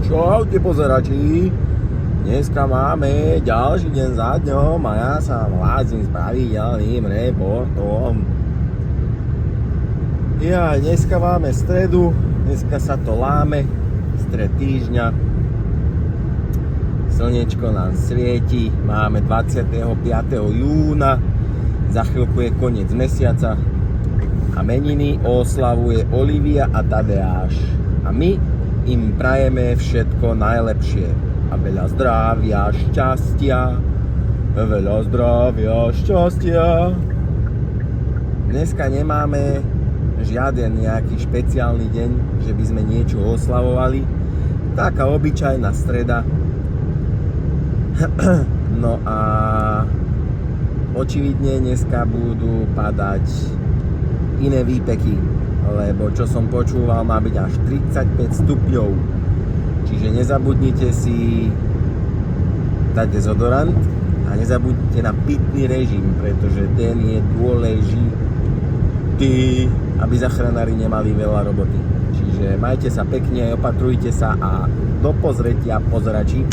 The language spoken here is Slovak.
Čaute pozerači, dneska máme ďalší deň za dňom a ja sa vládzim s pravidelným reportom. Ja, dneska máme stredu, dneska sa to láme, stred týždňa. Slnečko nám svieti, máme 25. júna, za chvíľku je koniec mesiaca a meniny oslavuje Olivia a Tadeáš. A my im prajeme všetko najlepšie a veľa zdravia, šťastia, Dneska nemáme žiaden nejaký špeciálny deň, že by sme niečo oslavovali. Taká obyčajná streda. No a očividne dneska budú padať iné výpeky, lebo čo som počúval, má byť až 35 stupňov. Čiže nezabudnite si dať dezodorant a nezabudnite na pitný režim, pretože ten je dôležitý, aby záchranári nemali veľa roboty. Čiže majte sa pekne, opatrujte sa a do pozretia pozerači.